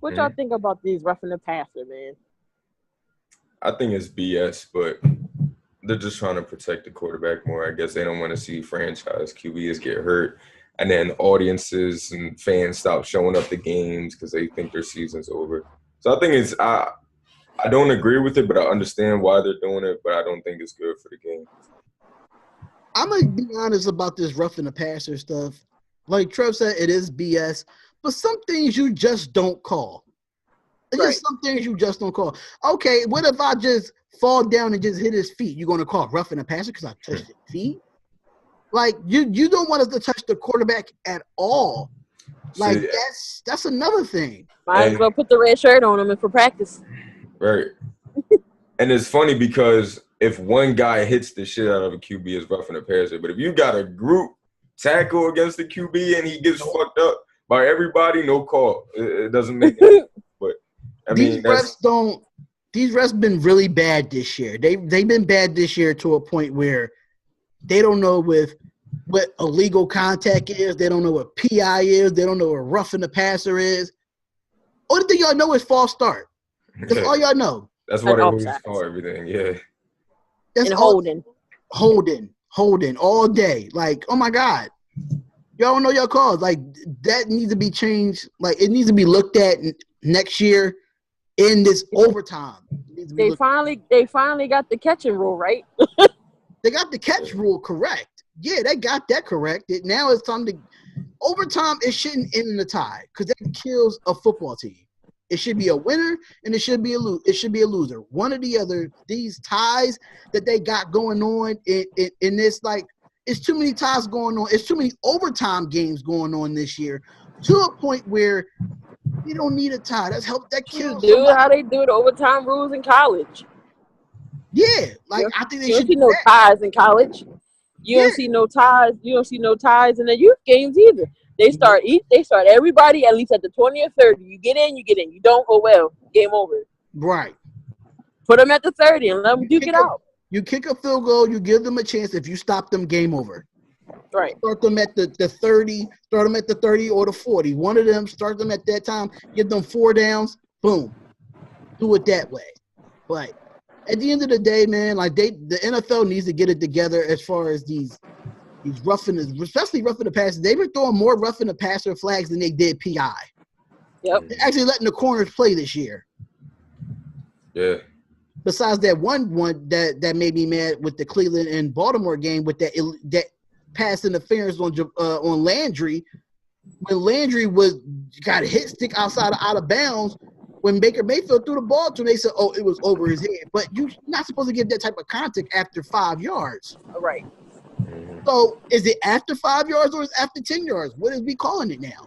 What y'all think about these roughing the passer, man? I think it's BS, but they're just trying to protect the quarterback more. I guess they don't want to see franchise QBs get hurt, and then audiences and fans stop showing up to games because they think their season's over. So I think I don't agree with it, but I understand why they're doing it, but I don't think it's good for the game. I'm going to be honest about this roughing the passer stuff. Like Trev said, it is BS, but some things you just don't call. It's just some things you just don't call. Okay, what if I just fall down and just hit his feet? You're going to call roughing the passer because I touched his feet? Like, you don't want us to touch the quarterback at all. Like, that's another thing. Might as well put the red shirt on him for practice. Right. And it's funny because if one guy hits the shit out of a QB, it's roughing the passer. But if you got a group tackle against the QB and he gets fucked up by everybody, no call. It doesn't make sense. But I mean, these refs been really bad this year. They've been bad this year to a point where they don't know what illegal contact is. They don't know what PI is. They don't know what roughing the passer is. Only thing y'all know is false start. That's all y'all know. That's what they always call everything. Yeah. That's holding all day. Like, oh my God. Y'all don't know your calls. Like, that needs to be changed. Like, it needs to be looked at next year in this overtime. They finally got the catching rule right. They got the catch rule correct. Yeah, they got that correct. Now it's time to overtime. It shouldn't end in a tie because that kills a football team. It should be a winner and it should be a loser. One or the other. These ties that they got going on in this, like, it's too many ties going on. It's too many overtime games going on this year to a point where you don't need a tie. That kills. Do how they do the overtime rules in college. Yeah, like I think they should see no ties in college. You don't see no ties. You don't see no ties in the youth games either. They start everybody at least at the 20 or 30. You get in, you get in. You don't, oh well, game over. Right. Put them at the 30 and let them duke it out. You kick a field goal, you give them a chance. If you stop them, game over. Right. Start them at the 30, start them at the 30 or the 40. One of them, start them at that time, give them 4 downs, boom. Do it that way. But at the end of the day, man, like the NFL needs to get it together as far as these especially roughing the passer. They've been throwing more roughing the passer flags than they did PI. Yep. They're actually letting the corners play this year. Yeah. Besides that one that made me mad with the Cleveland and Baltimore game with that pass interference on Landry, when Landry got a hit stick out of bounds. When Baker Mayfield threw the ball to him, they said, "Oh, it was over his head." But you're not supposed to give that type of contact after 5 yards. Right. So is it after 5 yards or is it after 10 yards? What is we calling it now?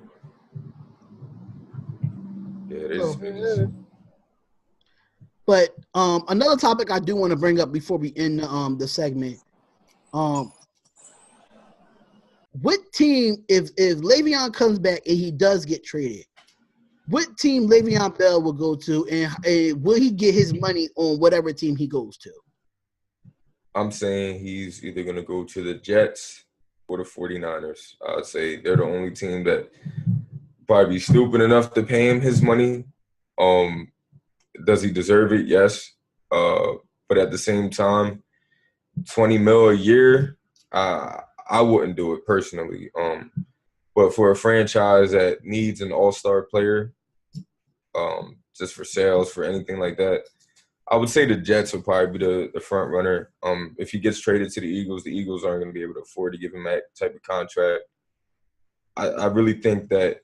Yeah, it is. But another topic I do want to bring up before we end the segment. What team, if Leveon comes back and he does get traded, what team Le'Veon Bell will go to, and will he get his money on whatever team he goes to? I'm saying he's either going to go to the Jets or the 49ers. I'd say they're the only team that probably be stupid enough to pay him his money. Does he deserve it? Yes. But at the same time, $20 million a year, I wouldn't do it personally. But for a franchise that needs an all-star player, just for sales, for anything like that, I would say the Jets would probably be the front runner. If he gets traded to the Eagles aren't going to be able to afford to give him that type of contract. I really think that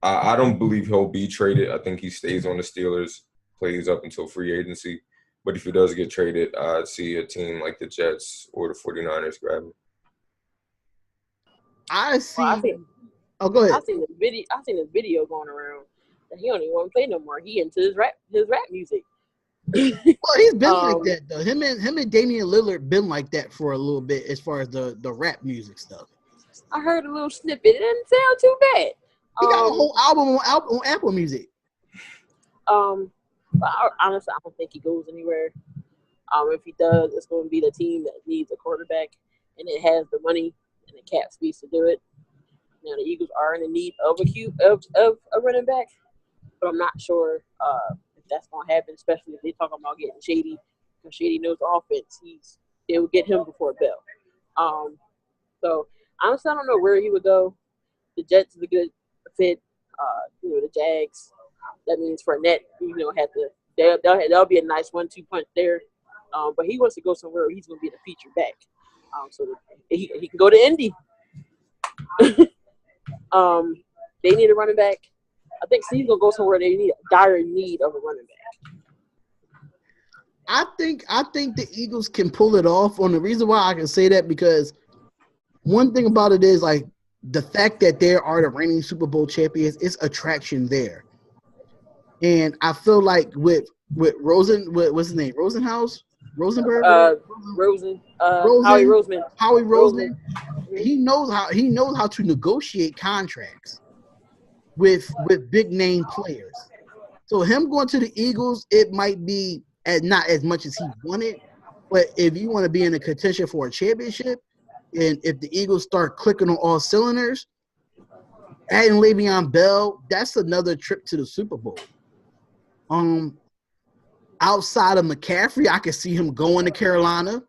I don't believe he'll be traded. I think he stays on the Steelers, plays up until free agency. But if he does get traded, I'd see a team like the Jets or the 49ers grab him. I see. Well, go ahead. I seen this video going around that he don't even want to play no more. He into his rap music. Well, he's been like that though. Him and Damian Lillard been like that for a little bit as far as the rap music stuff. I heard a little snippet. It didn't sound too bad. He got a whole album on Apple Music. But honestly, I don't think he goes anywhere. If he does, it's going to be the team that needs a quarterback, and it has the money and the cap space to do it. Now the Eagles are in the need of a running back, but I'm not sure if that's gonna happen, especially if they're talking about getting Shady, because Shady knows the offense. They would get him before Bell. So honestly, I don't know where he would go. The Jets is a good fit. The Jags. That means Fournette, had to. That'll be a nice 1-2 punch there. But he wants to go somewhere where he's going to be the feature back. So he can go to Indy. They need a running back. I think Steve's going to go somewhere they need a dire need of a running back. I think the Eagles can pull it off. On the reason why I can say that, because one thing about it is, like, the fact that they are the reigning Super Bowl champions, it's attraction there. And I feel like with what's his name? Rosenhaus? Rosenberg? Howie Roseman. He knows how to negotiate contracts with big name players. So him going to the Eagles, it might be not as much as he wanted, but if you want to be in a contention for a championship, and if the Eagles start clicking on all cylinders, adding Le'Veon Bell, that's another trip to the Super Bowl. Outside of McCaffrey, I can see him going to Carolina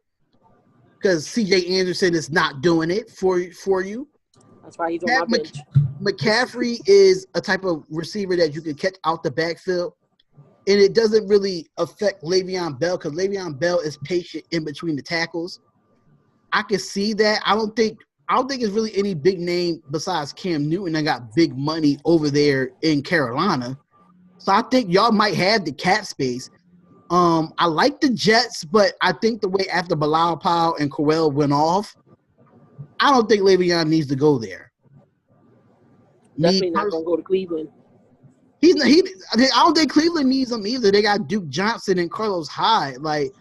because C.J. Anderson is not doing it for you. That's why he's on my bench. McCaffrey is a type of receiver that you can catch out the backfield, and it doesn't really affect Le'Veon Bell because Le'Veon Bell is patient in between the tackles. I can see that. I don't think it's really any big name besides Cam Newton that got big money over there in Carolina. So I think y'all might have the cap space. I like the Jets, but I think the way after Bilal Powell and Corell went off, I don't think Le'Veon needs to go there. Definitely not going to go to Cleveland. I don't think Cleveland needs him either. They got Duke Johnson and Carlos Hyde. Like,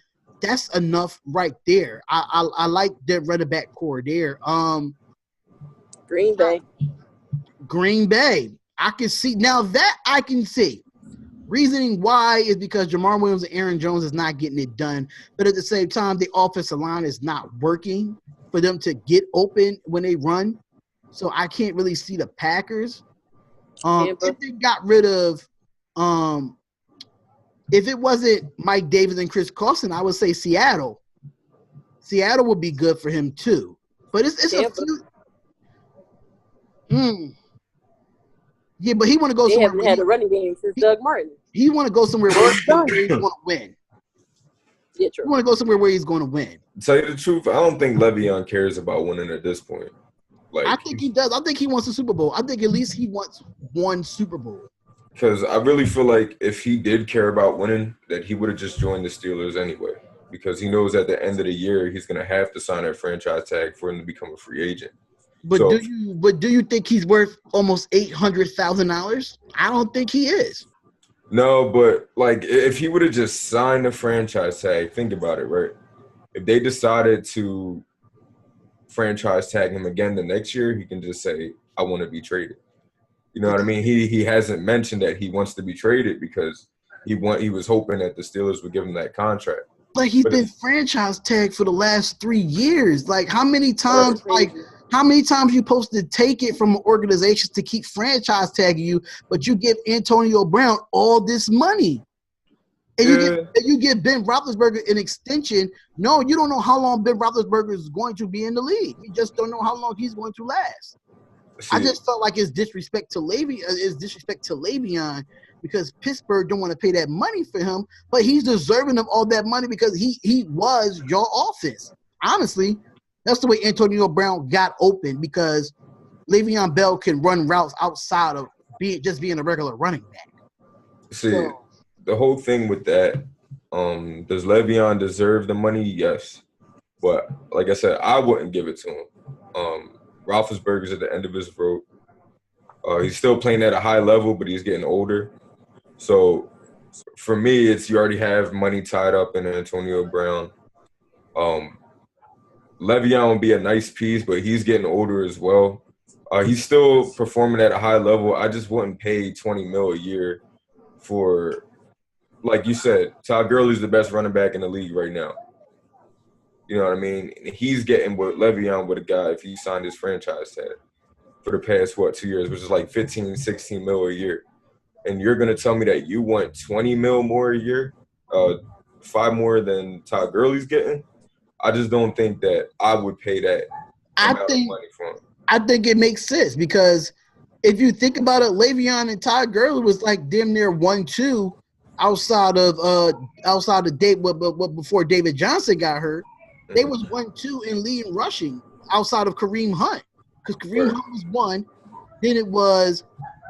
that's enough right there. I like their running back core there. Green Bay. I can see now that I can see. Reasoning why is because Jamar Williams and Aaron Jones is not getting it done, but at the same time, the offensive line is not working for them to get open when they run. So I can't really see the Packers. If they got rid of if it wasn't Mike Davis and Chris Carson, I would say Seattle. Seattle would be good for him too. But it's a few. Yeah, but he want to go somewhere. They haven't had a running game since Doug Martin. He want to go somewhere where he's going to win. Yeah, true. He want to go somewhere where he's going to win. To tell you the truth, I don't think Le'Veon cares about winning at this point. Like, I think he does. I think he wants a Super Bowl. I think at least he wants one Super Bowl. Because I really feel like if he did care about winning, that he would have just joined the Steelers anyway. Because he knows at the end of the year he's going to have to sign that franchise tag for him to become a free agent. But do you think he's worth almost $800,000? I don't think he is. No, but like if he would have just signed the franchise tag, think about it, right? If they decided to franchise tag him again the next year, he can just say, "I want to be traded." You know what I mean? He hasn't mentioned that he wants to be traded because he was hoping that the Steelers would give him that contract. Like he's been franchise tagged for the last 3 years. Like how many times? How many times you supposed to take it from organizations to keep franchise tagging you, but you give Antonio Brown all this money, and you give Ben Roethlisberger an extension? No, you don't know how long Ben Roethlisberger is going to be in the league. You just don't know how long he's going to last. I just felt like it's disrespect to Le'Veon because Pittsburgh don't want to pay that money for him, but he's deserving of all that money because he was your offense. Honestly, that's the way Antonio Brown got open because Le'Veon Bell can run routes outside of being a regular running back. See, the whole thing with that, does Le'Veon deserve the money? Yes. But like I said, I wouldn't give it to him. Roethlisberger's at the end of his rope. He's still playing at a high level, but he's getting older. So for me, it's you already have money tied up in Antonio Brown. Le'Veon would be a nice piece, but he's getting older as well. He's still performing at a high level. I just wouldn't pay $20 million a year for, like you said, Todd Gurley's the best running back in the league right now. You know what I mean? He's getting what Le'Veon would have got if he signed his franchise tag for the past, 2 years, which is like $15, $16 million a year. and you're gonna tell me that you want 20 mil more a year, 5 more than Todd Gurley's getting. I just don't think that I would pay that amount of money for him. I think it makes sense because if you think about it, Leveon and Todd Gurley was like damn near 1-2 outside of before David Johnson got hurt. They was 1-2 in leading rushing outside of Kareem Hunt because Kareem Hunt was 1, then it was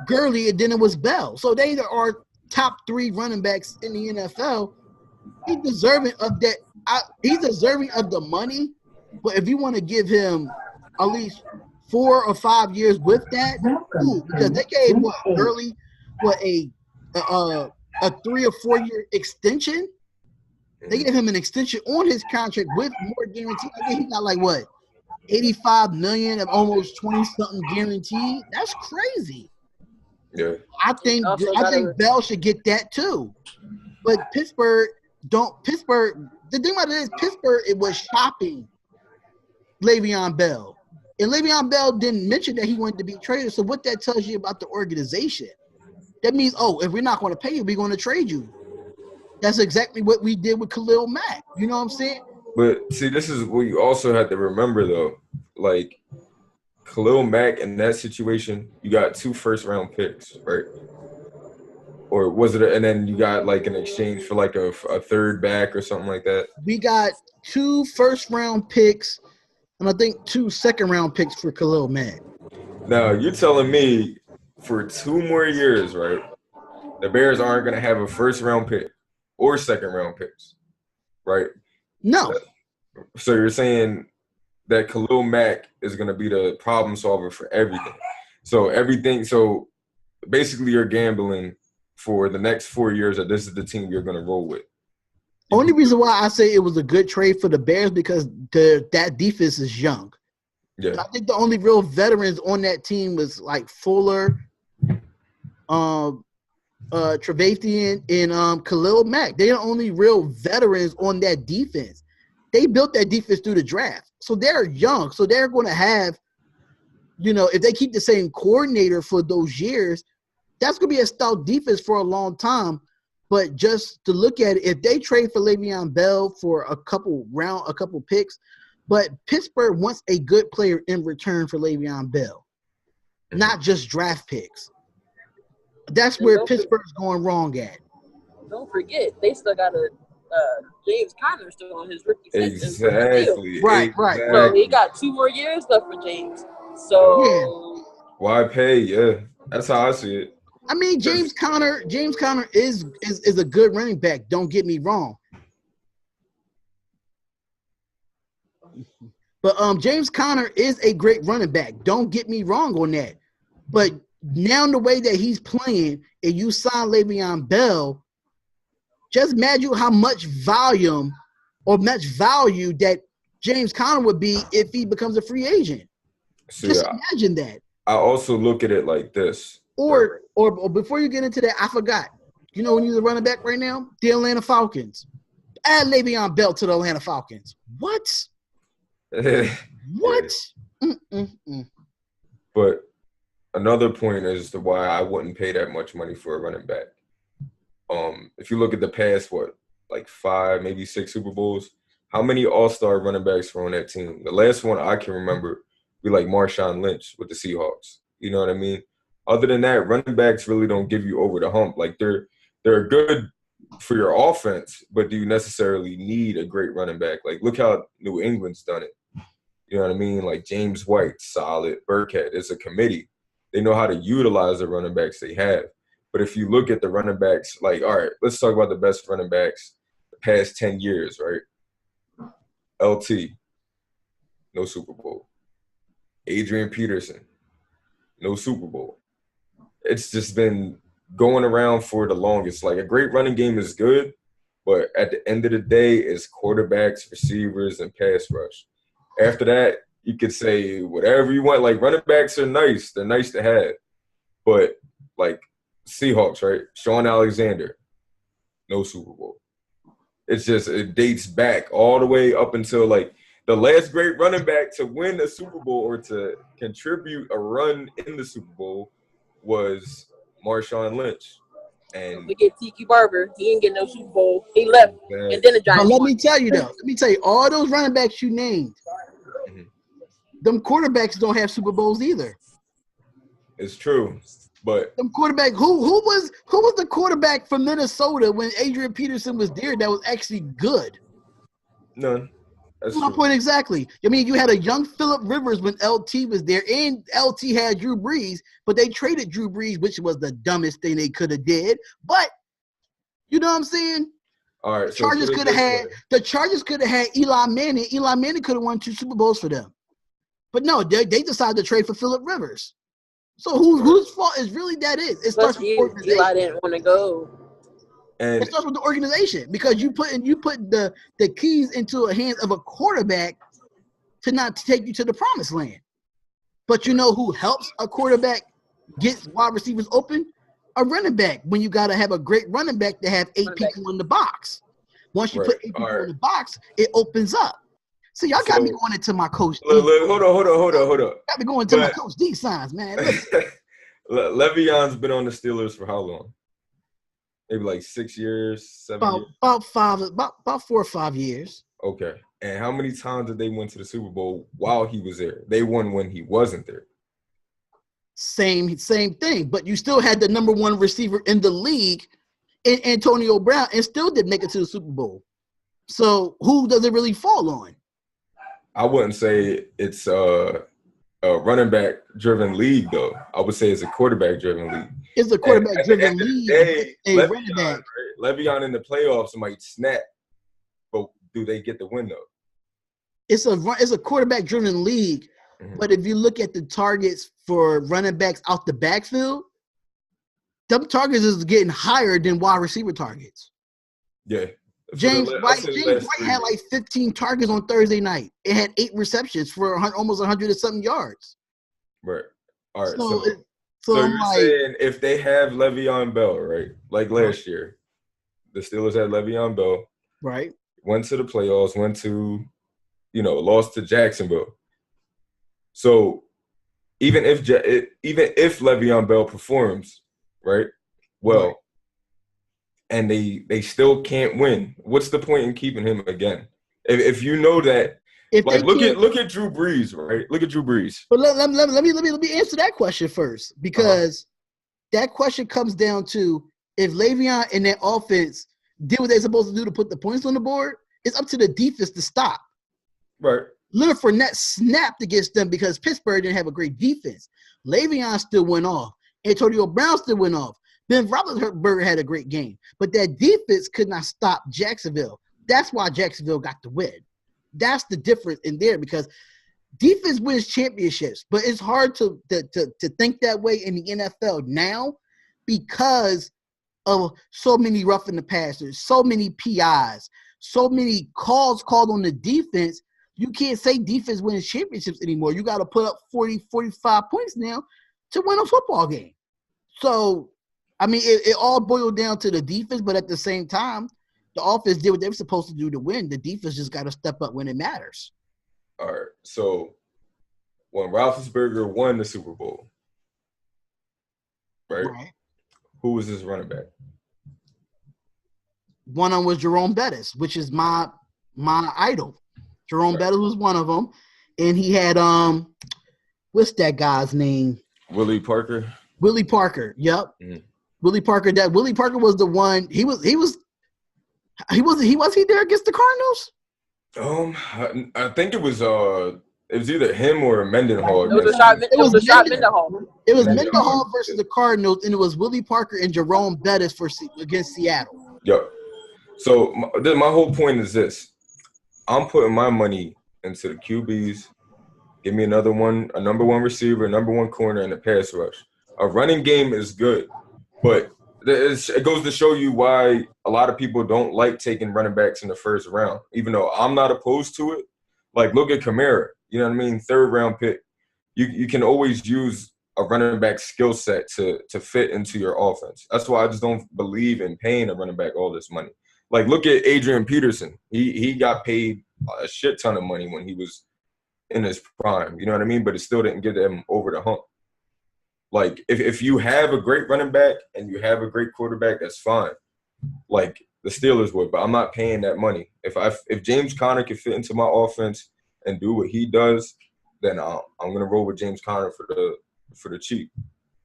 Gurley, and then it was Bell. So they are top 3 running backs in the NFL. He's deserving of that. He's deserving of the money, but if you want to give him at least 4 or 5 years with that, cool, because they gave Gurley a 3 or 4 year extension. They gave him an extension on his contract with more guarantee. I think he got like what, $85 million of almost 20-something guaranteed. That's crazy. Yeah, I think Bell should get that too. But Pittsburgh. The thing about it is Pittsburgh, it was shopping Le'Veon Bell. And Le'Veon Bell didn't mention that he wanted to be traded. So what that tells you about the organization, that means, if we're not going to pay you, we're going to trade you. That's exactly what we did with Khalil Mack. You know what I'm saying? But see, this is what you also have to remember though. Like Khalil Mack in that situation, you got 2 first-round picks, right? Or was it? And then you got like an exchange for like a third back or something like that. We got 2 first-round picks, and I think 2 second-round picks for Khalil Mack. Now you're telling me for 2 more years, right? The Bears aren't going to have a first-round pick or second-round picks, right? No. So you're saying that Khalil Mack is going to be the problem solver for everything. So basically, you're gambling for the next 4 years that this is the team you're going to roll with. Only reason why I say it was a good trade for the Bears because that defense is young. Yeah. I think the only real veterans on that team was like Fuller, Trevathan, and Khalil Mack. They're the only real veterans on that defense. They built that defense through the draft. So they're young. So they're going to have, if they keep the same coordinator for those years, that's going to be a stout defense for a long time. But just to look at it, if they trade for Le'Veon Bell for a couple picks, but Pittsburgh wants a good player in return for Le'Veon Bell, not just draft picks. That's where Pittsburgh's going wrong at. Don't forget, they still got James Conner still on his rookie season. Exactly. Right. So he got 2 more years left for James. So why pay? Yeah, that's how I see it. I mean, James Conner is a good running back. Don't get me wrong. But James Conner is a great running back. Don't get me wrong on that. But now the way that he's playing, and you sign Le'Veon Bell, just imagine how much volume or much value that James Conner would be if he becomes a free agent. Just imagine that. I also look at it like this. Or before you get into that, I forgot. You know when you're the running back right now? The Atlanta Falcons. Add Le'Veon Bell to the Atlanta Falcons. What? What? But another point as to why I wouldn't pay that much money for a running back. If you look at the past, 5, maybe 6 Super Bowls, how many all-star running backs were on that team? The last one I can remember be like Marshawn Lynch with the Seahawks. You know what I mean? Other than that, running backs really don't give you over the hump. Like they're good for your offense, but do you necessarily need a great running back? Like look how New England's done it. You know what I mean? Like James White, solid. Burkhead, it's a committee. They know how to utilize the running backs they have. But if you look at the running backs, all right, let's talk about the best running backs the past 10 years, right? LT, no Super Bowl. Adrian Peterson, no Super Bowl. It's just been going around for the longest. Like a great running game is good, but at the end of the day, it's quarterbacks, receivers, and pass rush. After that, you could say whatever you want. Like running backs are nice. They're nice to have. But like Seahawks, right? Sean Alexander, no Super Bowl. It's just, it dates back all the way up until the last great running back to win a Super Bowl or to contribute a run in the Super Bowl was Marshawn Lynch. And we get Tiki Barber. He didn't get no Super Bowl. He left, and then the Giants. But let won. me tell you, all those running backs you named, them quarterbacks don't have Super Bowls either. It's true, but them quarterback who was the quarterback from Minnesota when Adrian Peterson was there that was actually good? None. That's my true. point exactly. I mean, you had a young Phillip Rivers when LT was there, and LT had Drew Brees, but they traded Drew Brees, which was the dumbest thing they could have did. But you know what I'm saying? All right, the Chargers could have had Eli Manning. Eli Manning could have won 2 Super Bowls for them. But no, they decided to trade for Phillip Rivers. So whose fault is really that is? It starts with the organization. Eli didn't want to go. And it starts with the organization because you put the keys into the hands of a quarterback to not take you to the promised land. But you know who helps a quarterback get wide receivers open? A running back. When you got to have a great running back to have 8 people in the box. Once you put 8 people in the box, it opens up. So y'all got me going into my coach. Look, hold on. Got me going into my coach D signs, man. Le'Veon's been on the Steelers for how long? Maybe like 6 years, 7 years? About 4 or 5 years. Okay. And how many times did they win to the Super Bowl while he was there? They won when he wasn't there. Same thing. But you still had the number 1 receiver in the league in Antonio Brown and still didn't make it to the Super Bowl. So who does it really fall on? I wouldn't say it's a running back driven league though. I would say it's a quarterback driven league. It's a quarterback driven league. Le'Veon in the playoffs might snap, but do they get the win though? It's a quarterback driven league, but if you look at the targets for running backs out the backfield, them targets is getting higher than wide receiver targets. Yeah. James White had like 15 targets on Thursday night. It had 8 receptions for almost 100 and something yards. Right. All right. So you're saying if they have Le'Veon Bell, right? Like last year, the Steelers had Le'Veon Bell. Right. Went to the playoffs, lost to Jacksonville. So even if Le'Veon Bell performs, right? Well, right. And they still can't win. What's the point in keeping him again? If you know that, look at Drew Brees, right? Look at Drew Brees. But let me answer that question first because that question comes down to if Le'Veon and that offense did what they're supposed to do to put the points on the board, it's up to the defense to stop. Right. Leonard Fournette snapped against them because Pittsburgh didn't have a great defense. Le'Veon still went off. Antonio Brown still went off. Ben Roethlisberger had a great game. But that defense could not stop Jacksonville. That's why Jacksonville got the win. That's the difference in there because defense wins championships. But it's hard to think that way in the NFL now because of so many roughing the passers, so many PIs, so many calls called on the defense. You can't say defense wins championships anymore. You got to put up 40, 45 points now to win a football game. So, I mean, it all boiled down to the defense, but at the same time, the offense did what they were supposed to do to win. The defense just got to step up when it matters. All right. So, when Roethlisberger won the Super Bowl, right? Who was his running back? One of them was Jerome Bettis, which is my idol. Jerome Bettis was one of them, and he had what's that guy's name? Willie Parker. Willie Parker. Yep. Mm-hmm. Willie Parker. That Willie Parker was the one. He was he there against the Cardinals? I think it was either him or Mendenhall. It was Mendenhall. It was Mendenhall versus the Cardinals, and it was Willie Parker and Jerome Bettis against Seattle. Yep. So my whole point is this. I'm putting my money into the QBs. Give me another one, a number 1 receiver, number 1 corner, and a pass rush. A running game is good, but it goes to show you why a lot of people don't like taking running backs in the first round, even though I'm not opposed to it. Like, look at Kamara. You know what I mean? 3rd round pick. You can always use a running back skill set to fit into your offense. That's why I just don't believe in paying a running back all this money. Like, look at Adrian Peterson. He got paid a shit ton of money when he was in his prime. You know what I mean? But it still didn't get him over the hump. Like, if you have a great running back and you have a great quarterback, that's fine. Like the Steelers would, but I'm not paying that money. If James Conner can fit into my offense and do what he does, then I'm gonna roll with James Conner for the cheap.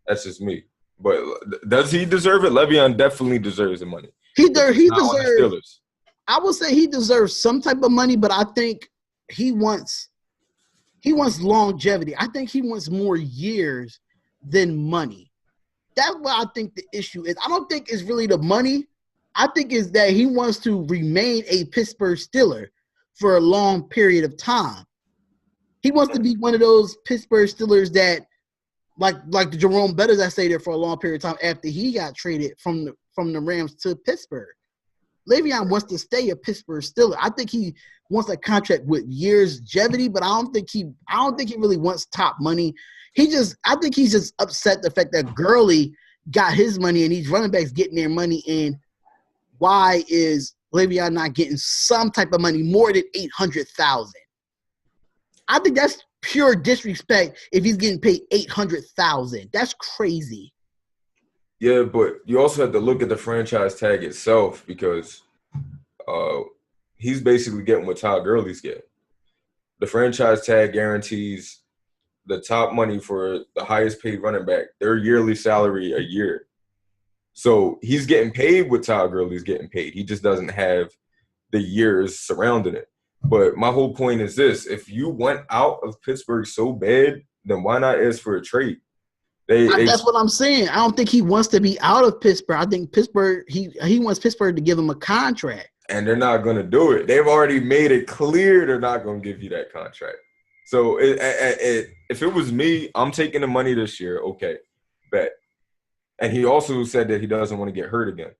That's just me. But does he deserve it? Le'Veon definitely deserves the money. He Not on the deserves. Steelers. I would say he deserves some type of money, but I think he wants longevity. I think he wants more years than money. That's what I think the issue is. I don't think it's really the money. I think is that he wants to remain a Pittsburgh Steeler for a long period of time. He wants to be one of those Pittsburgh Steelers that, like the Jerome Bettis that stayed there for a long period of time after he got traded from the Rams to Pittsburgh. Le'Veon wants to stay a Pittsburgh Steeler. I think he wants a contract with years longevity, but I don't think he really wants top money. I think he's just upset the fact that Gurley got his money and these running backs getting their money, and why is Le'Veon not getting some type of money more than $800,000? I think that's pure disrespect if he's getting paid $800,000. That's crazy. Yeah, but you also have to look at the franchise tag itself because he's basically getting what Todd Gurley's getting. The franchise tag guarantees the top money for the highest paid running back, their yearly salary a year. So he's getting paid what Todd Gurley's getting paid. He just doesn't have the years surrounding it. But my whole point is this. If you went out of Pittsburgh so bad, then why not ask for a trade? That's what I'm saying. I don't think he wants to be out of Pittsburgh. I think Pittsburgh, he wants Pittsburgh to give him a contract. And they're not going to do it. They've already made it clear they're not going to give you that contract. So if it was me, I'm taking the money this year. Okay, bet. And he also said that he doesn't want to get hurt again.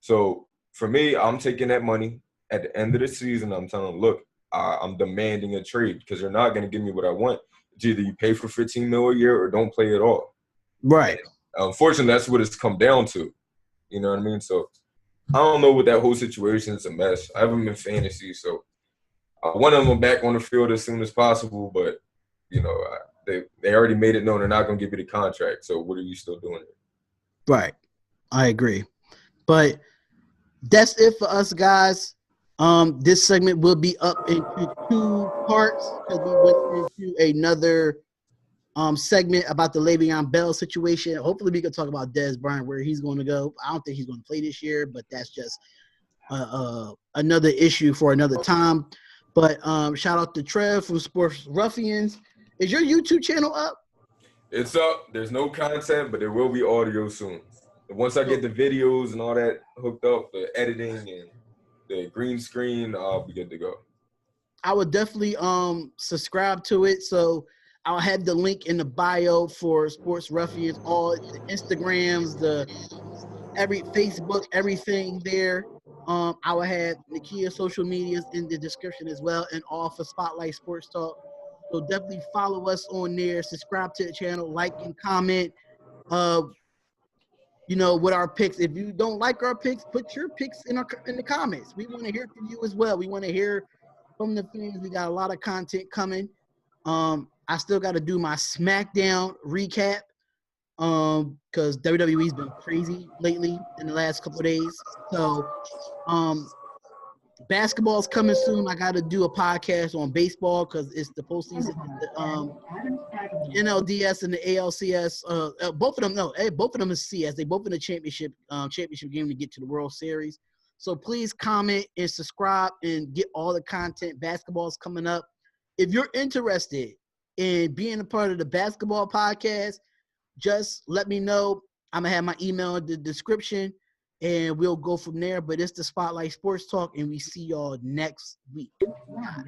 So for me, I'm taking that money. At the end of the season, I'm telling them, look, I'm demanding a trade because they're not going to give me what I want. It's either you pay for $15 million a year or don't play at all. Right. And unfortunately, that's what it's come down to. You know what I mean? So I don't know what that whole situation is a mess. I have them in fantasy, so I want them back on the field as soon as possible. But, you know, they already made it known they're not going to give you the contract. So what are you still doing here? Right. I agree. But that's it for us, guys. This segment will be up into 2 parts because we went into another segment about the Le'Veon Bell situation. Hopefully we can talk about Dez Bryant, where he's going to go. I don't think he's going to play this year, but that's just another issue for another time. But shout out to Trev from Sports Ruffians. Is your YouTube channel up? It's up. There's no content, but there will be audio soon. And once I get the videos and all that hooked up, the editing and the green screen, I'll be good to go. I would definitely subscribe to it. So I'll have the link in the bio for Sports Ruffians, all the Instagrams, every Facebook, everything there. I will have Nakia's social medias in the description as well, and all for Spotlight Sports Talk. So definitely follow us on there, subscribe to the channel, like and comment. You know, with our picks. If you don't like our picks, put your picks in the comments. We want to hear from you as well. We want to hear from the fans. We got a lot of content coming. I still got to do my SmackDown recap because WWE's been crazy lately in the last couple of days. So basketball's coming soon. I got to do a podcast on baseball because it's the postseason. The NLDS and the ALCS, both of them is CS. They both in the championship game to get to the World Series. So please comment and subscribe and get all the content. Basketball's coming up. If you're interested in being a part of the basketball podcast, just let me know. I'm going to have my email in the description, and we'll go from there. But it's the Spotlight Sports Talk, and we see y'all next week. Bye.